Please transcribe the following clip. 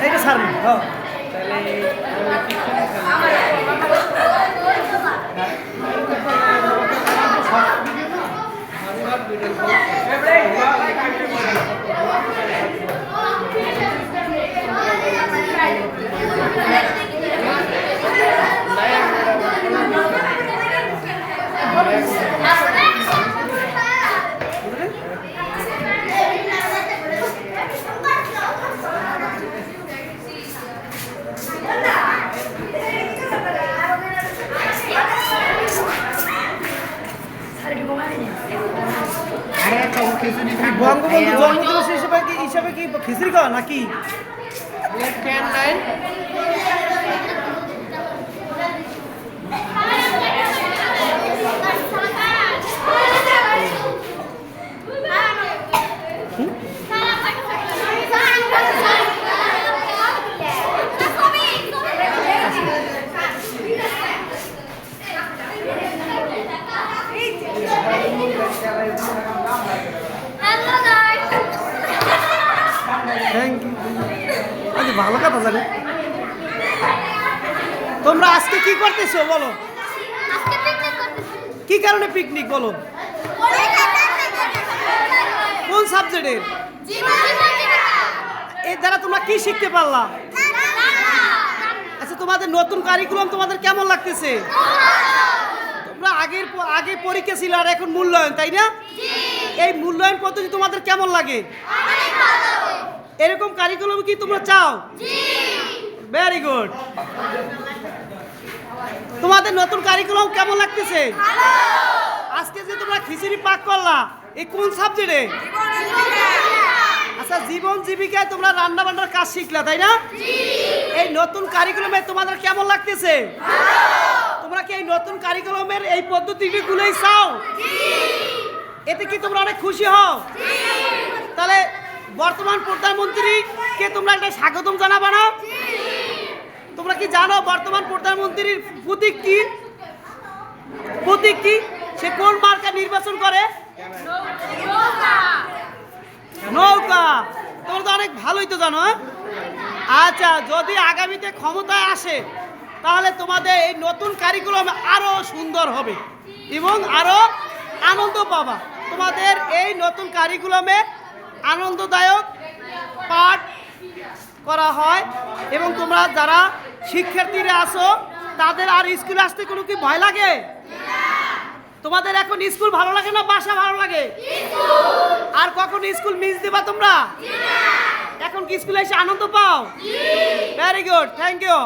এইটা সারুন। হ্যাঁ বঙ্গবন্ধু জন্মদিবস হিসাবে কি খিচুড়ি খাওয়া নাকি? আচ্ছা ভালো কথা জানি। তোমরা আজকে কি করতেছো বলো? কি কারণে পিকনিক বলো? কোন সাবজেক্টের? এর দ্বারা তোমরা কি শিখতে পারলা? আচ্ছা তোমাদের নতুন কারিকুলাম তোমাদের কেমন লাগতেছে? তোমরা আগে পরীক্ষা ছিল আর এখন মূল্যায়ন, তাই না? এই মূল্যায়ন পদ্ধতি তোমাদের কেমন লাগে? এরকম কারিকুলাম কি তোমরা চাও? Very good. তোমাদের নতুন কারিকুলাম কেমন লাগতেছে? আজকে যে তোমরা খিচুড়ি পাক করলা, এই কোন সাবজেক্টে? আচ্ছা জীবন জীবিকায় তোমরা রান্না বান্নার কাজ শিখলা, তাই না? এই নতুন কারিকুলামে তোমাদের কেমন লাগতেছে? তোমরা কি এই নতুন কারিকুলামের এই পদ্ধতিগুলোই চাও? এতে কি তোমরা অনেক খুশি হও? তাহলে বর্তমান প্রধানমন্ত্রীকে তোমরা একটা স্বাগতম জানাবা না? তোমরা কি জানো বর্তমান প্রধানমন্ত্রীর প্রতীক কি? প্রতীক কি? সে কোন মার্কা নির্বাচন করে? নৌকা। তোমরা তো অনেক ভালোই তো জানো। আচ্ছা যদি আগামীতে ক্ষমতায় আসে তাহলে তোমাদের এই নতুন কারিকুলাম আরো সুন্দর হবে এবং আরো আনন্দ পাবা। তোমাদের এই নতুন কারিকুলামে আনন্দদায়ক পাঠ করা হয় এবং তোমরা যারা শিক্ষার্থীরা আসো তাদের আর স্কুলে আসতে কোনো কি ভয় লাগে? তোমাদের এখন স্কুল ভালো লাগে না বাসা ভালো লাগে? আর কখন স্কুল মিস দিবা তোমরা? এখন কি স্কুলে এসে আনন্দ পাও? Very good, thank you.